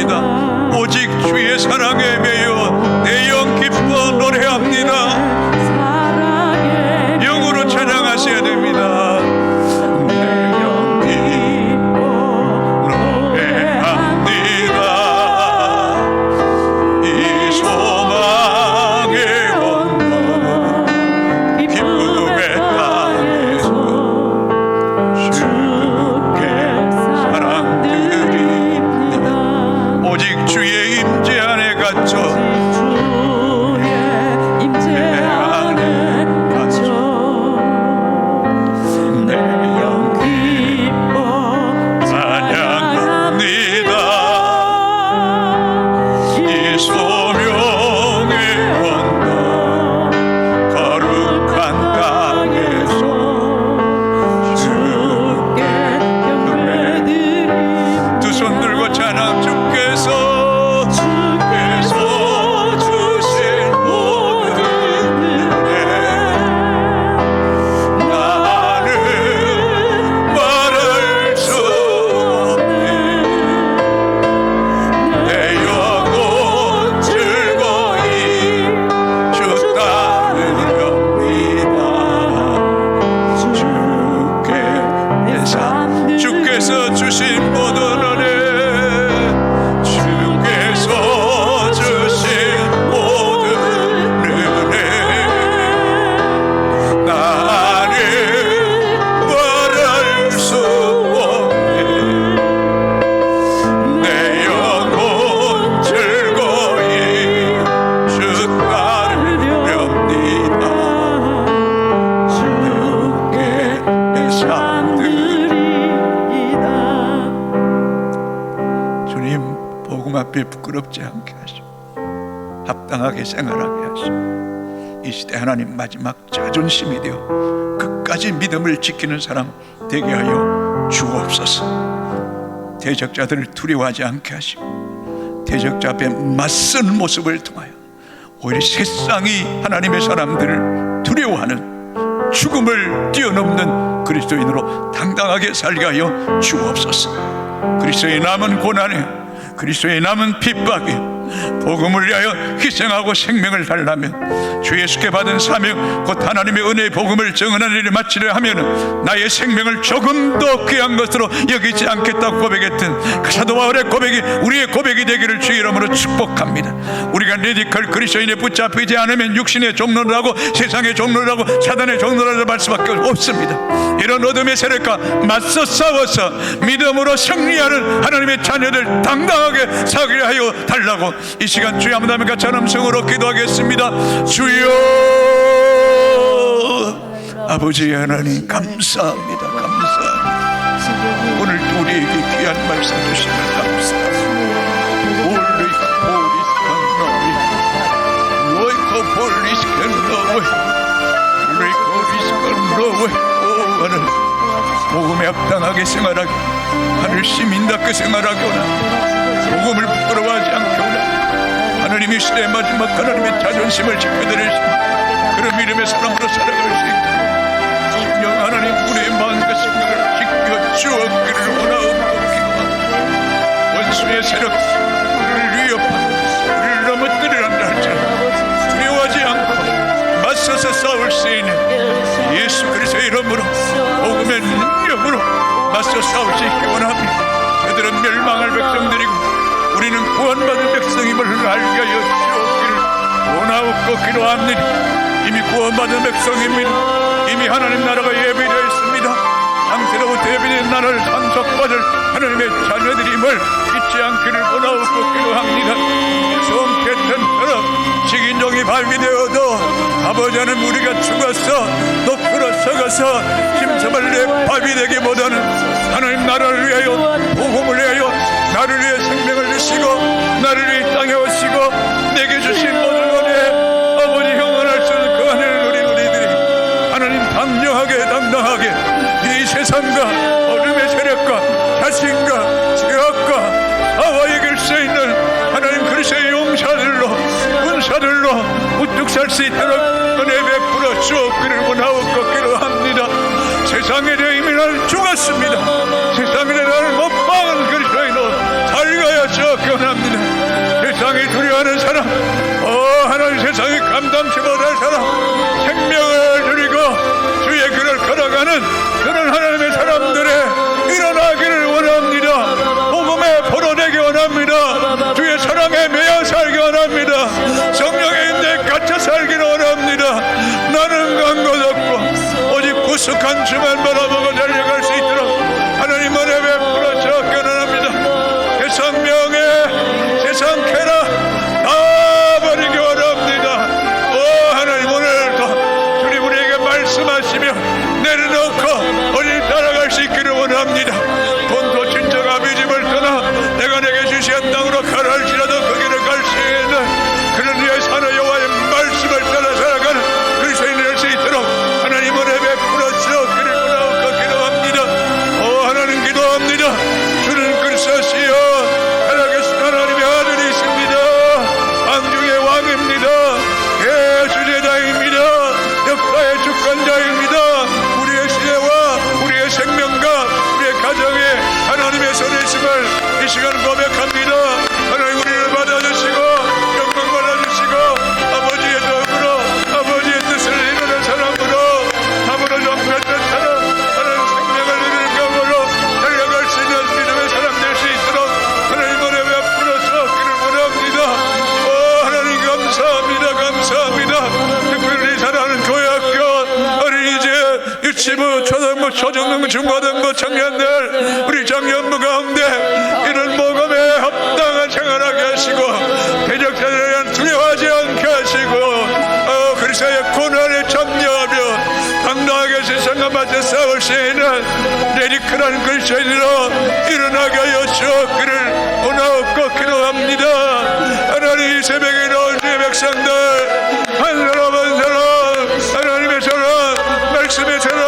노래합니다. 오직 주의 사랑에 매여 내 영 기뻐 노래합니다. 영으로 찬양하셔야 됩니다. 내 영 기뻐 노래합니다. 이 소망의 언덕 기쁨의 땅에서 주께 사랑드립니다. 오직 주의 임재 안에 갇혀 앞에 부끄럽지 않게 하시고 합당하게 생활하게 하시고 이 시대 하나님 마지막 자존심이 되어 끝까지 믿음을 지키는 사람 되게 하여 주옵소서. 대적자들을 두려워하지 않게 하시고 대적자 앞에 맞선 모습을 통하여 오히려 세상이 하나님의 사람들을 두려워하는 죽음을 뛰어넘는 그리스도인으로 당당하게 살게 하여 주옵소서. 그리스도의 남은 고난에 그리스도의 남은 핍박에 복음을 위하여 희생하고 생명을 달라면 주 예수께 받은 사명 곧 하나님의 은혜의 복음을 정언하는 일을 마치려 하면 나의 생명을 조금 더 귀한 것으로 여기지 않겠다고 고백했던 그 사도 바울의 고백이 우리의 고백이 되기를 주의 이름으로 축복합니다. 우리가 레디컬 그리스도인에 붙잡히지 않으면 육신의 종로를 하고 세상의 종로를 하고 사단의 종로를 할 수밖에 없습니다. 이런 어둠의 세력과 맞서 싸워서 믿음으로 승리하는 하나님의 자녀들 당당하게 살게 하여 달라고 이 시간 주의 한번 같이 함성으로 기도하겠습니다. 주여 아버지 하나님 감사합니다. 감사합니다. 오늘 우리에게 귀한 말씀 주시면 감사합니다. 복음에 합당하게 생활하게 하늘 시민답게 생활하게 오나 복음을 부끄러워하지 않게 오나 하나님의 시대의 마지막 하나님의 자존심을 지켜드릴 수 있는 그런 이름의 사람으로 살아갈 수 있는 성령 하나님 우리의 마음과 생각을 지켜 주었기를 원하옵고 기도합니다. 원수의 세력 우리를 위협하고 우리를 넘어뜨리란다 할지라도 두려워하지 않고 맞서서 싸울 수 있는 예수 그리스도의 이름으로 복음의 능력으로 맞서 싸울 수 있기 원합니다. 저들은 멸망할 백성들이고 우리는 구원받은 백성임을 알게 하여 주옵기를 원하옵고 기도합니다. 이미 구원받은 백성입니다. 이미 하나님 나라가 예비되어 있습니다. 당시로부터 예비된 나라를 상속받을 하나님의 자녀들임을 잊지 않기를 원하옵고 기도합니다. 송태천처럼 식인종이 발기되어도 아버지 하나님 우리가 죽어서 높으로 서가서 힘섬을 내 밥이 되기보다는 하나님 나라를 위하여 복음을 위하여 나를 위해 생명을 주시고 나를 위해 땅에 오시고 내게 주신 모든 것에 아버지 형언할 수 있는 그 하늘 우리들이 하나님 당당하게 이 세상과 어둠의 세력과 자신과 죄악과 싸워 이길 수 있는 하나님 그리스도의 용사들로 군사들로 우뚝 살 수 있도록 은혜 베풀어 주옵기를 원하옵고 기도합니다. 세상에 대해 이미 나를 죽었습니다. 세상에 대해 나를 못 박은 그리스도인으로 살가야 주옵기 원합니다. 걸어가는 사람, 하나님 세상에 감당치 못할 사람, 생명을 드리고 주의 길을 걸어가는 그런 하나님의 사람들의 일어나기를 원합니다. 복음에 포로되기 원합니다. 주의 사랑에 매여 살기 원합니다. 성령의 인대에 갇혀 살기를 원합니다. 나는 간 것 없고 오직 구속한 주만 바라보고 달려갈 수 있도록 하나님 은혜 베풀어 주옵기 원합니다. 세상 명예, 세상 쾌락 다 버리기 원합니다. 하나님 오늘도 주님 우리에게 말씀하시며 내려놓고 우리 따라갈 수 있기를 원합니다. 돈도 친척 아비집을 떠나 내가 내게 주신 땅으로 가라 할지라도 거기를 갈 수 있는 그런 위에 사는 여호와의 말씀을 따라 살아가는 그리스도인이 될 수 있도록 하나님 은혜 베풀어 주옵기를 원하옵고 기도합니다. 하나님 기도합니다. 주는 그리스도시요 살아계신 하나님의 아들이 있습니다. 왕중의 왕입니다. 주제자입니다. 역사의 주권자입니다. 우리의 시대와 우리의 생명과 우리의 가정에 하나님의 손에 있음을 이 시간 고백합니다. 하나님 우리를 받아주시고 영광 받아주시고 아버지의 도움으로 아버지의 뜻을 이루는 사람으로 아무로 정했던 사람 하나님 생명을 이루는 경우로 달려갈 수 있는 믿음의 사람 될 수 있도록 하나님 은혜 베풀어 주옵기를 원합니다. 하나님 감사합니다. 감사합니다. 특별히 사랑하는 교회학교 어린이집 유치부 초등부 초중등부 중고등부 청년들 우리 장년부 가운데 이런 복음에 합당한 생활하게 하시고 대적자들에 대한 두려워하지 않게 하시고 그리스도의 고난에 참여하며 당당하게 세상과 맞서 싸울 수 있는 레디컬한 그리스도인으로 일어나게 하여 주옵기를 원하옵고 기도합니다. 하나님 이 새벽에 나온 주의 백성들 한 사람 한 사람 하나님의 사랑 말씀의 사랑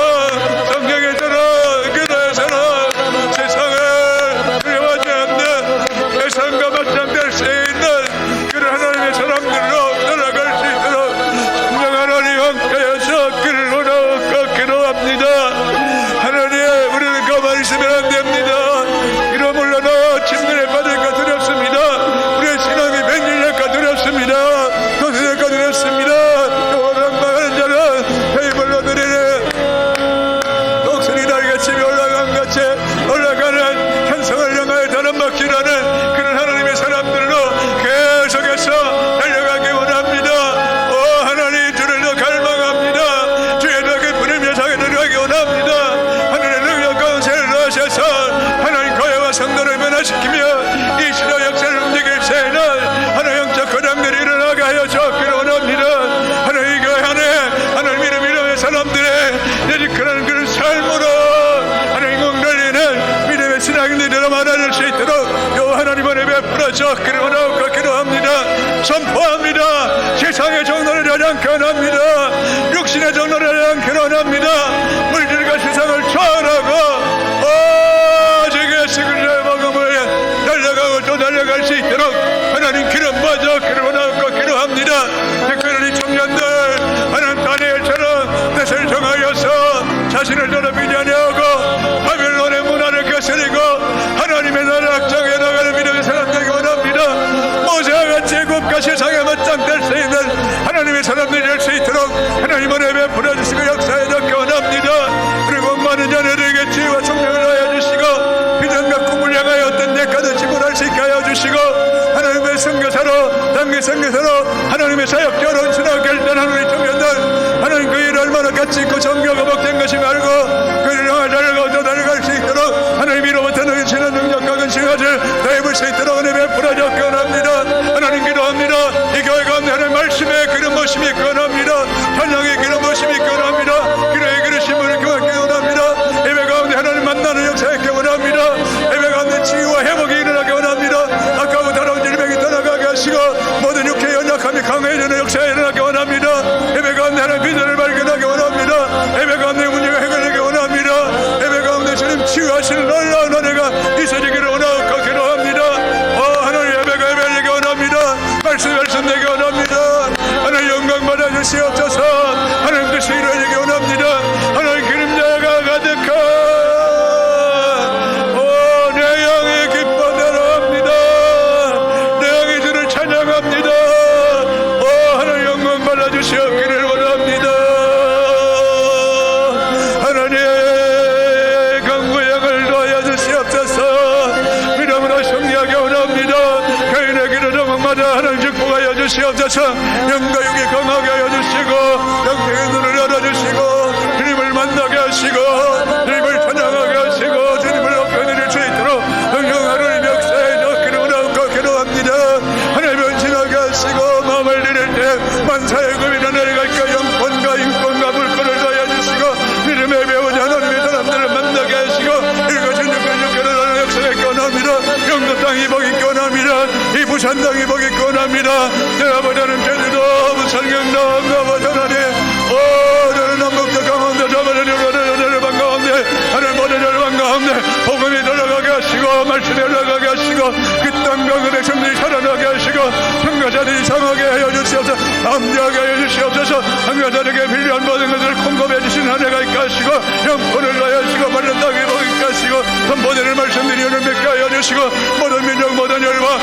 성경의 사랑 기도의 사랑 세상을 두려워하지 않는 세상과 맞짱될 수 있는 그런 하나님의 사람들로 살아갈 수 있도록 성령 하나님 함께하여 주옵기를 원하옵고 기도합니다. 하나님 우리는 가만히 있으면 안 됩니다. 이로 물러나 침들에 빠질까 두렵습니다. 우리의 신앙이 맹렬할까 두렵습니다. 도세될까 두렵습니다. 원망하는 자는 회의물로 드리는 독수리 날개치며 올라간 같이 올라가는 현성을 향하여 다른 바퀴라는 그런 하나님의 사람들로 계속해서 달려가기 원합니다. 하나님 주를 더 갈망합니다. 주의 더 깊은 의미의 사에 들어가기 원합니다. 하늘의 능력 가운데 하셔서 하나님 교회와 성도를 변화시키며 이 시대 역사를 움직일 새는 하나님 영적 거장들이 일어나게 하여 주옵기를 원합니다. 하나님 이 교회 안에 하나님 이름의 사람들의 레디컬한 그런 삶으로 하나님 공들리는 믿음의 신앙인들이 일어나줄 수 있도록 여호와 하나님 은혜 베풀어 주옵기를 원하옵고 기도합니다. 선포합니다. 세상의 정도를 하지 않게 원합니다. 육신의 정도를 하지 않게 원합니다. 물질과 세상을 초월하고 오직 그리스도의 복음을 달려가고 또 달려갈 수 있도록 하나님 기름 부어주옵기를 원하옵고 기도합니다. 특별히 청년들 하나님 다니엘처럼 뜻을 정하여서 자신을 더럽히지 아니하고 바벨론의 문화를 거스리고 하나님의 나라를 확장해 나가는 믿음의 사람 되기 원합니다. 모세와 같이 애굽과 세상에 맞짱될 수 있는 하나님의 사람들이 될 수 있도록 하나님 은혜 베풀어 주시고 역사에 닿게 원합니다. 그리고 많은 자녀들에게 지혜와 총명을 하여 주시고 비전과 꿈을 향하여 어떤 데까지 지불할 수 있게 하여 주시고 하나님의 선교사로 단기 선교사로 하나님의 사역자로 순하게 결단하는 우리 청년들 하나님 그 일을 얼마나 가치 있고 정교가 복된 것이 말고 그 일을 향해 달려가고 또 달려갈 수 있도록 하나님이로부터 넘치는 능력과 근심까지 다 입을 수 있도록 은혜 베풀어 주옵기 원합니다. 하나님 기도합니다. 이 교회 가운데 하나님 말씀의 그런 모심이 있기 원합니다. 찬양의 그런 모심이 있기 원합니다. 기도의 그런 신문을 교하기 원합니다. 예배 가운데 하나님 만나는 역사에 있기 원합니다. 예배 가운데 치유와 회복이 일어나기 원합니다. 아까운 더러운 질병이 떠나가게 하시고 모든 육체의 연약함이 강해지는 역사에 일어나기 원합니다. 예배 가운데 하나님 비전을 발견하기 원합니다. 예배 가운데 문제가 해결되기 원합니다. 예배 가운데 주님 치유하시는 놀라운 은혜가 있어지기를 원하옵고 기도합니다. 하나님 예배가 예배되기 원합니다. 말씀 되기 원합니다. 하나님 영광 받아주시옵소서. 하나님 뜻이 이루어지기 원합니다. 하나님 그림자가 가득한 내 영이 기뻐 내려옵니다. 내 영이 주를 찬양합니다. 날마다 하나님 축복하여 주시옵소서. 영과 육이 강하게 하여 주시고 영생의 눈을 열어주시고 주님을 만나게 하시고 주님을 찬양하게 하시고 주님을 높여드릴 수 있도록 성령하를 역사에 넣기를 원하고 기도합니다. 하나님을 지나게 하시고 마음을 내릴 때 만사의 금이나 내려갈까 영권과 인권과 물권을 더하여 주시고 믿음의 배우자 하나님의 사람들을 만나게 하시고 이것은 육교를 역사에 원합니다. 영도 땅이 복이 원합니다. 이 부산 땅이 복이 원합니다. 내 아버지는 제주도 부산 경남 아버지 하나님 저는 남북도 강원도 저번에 반가운데 하늘 모두를 반가운데 복음이 들어가게 하시고 말씀이 올라가게 하시고 그 땅과 그 백성들이 살아나게 하시고 평가자들이 상하게 하여 주시옵소서. 담대하게 하여 주시옵소서. 평가자들에게 필요한 모든 것을 공급해 주시는 한 해가 있게 하시고 영혼을 다해 하시고 마른 땅이 복이 있게 하시고 선포되는 말씀들이 은혜 맺게 하여 주시고 모든 민족 모든 열과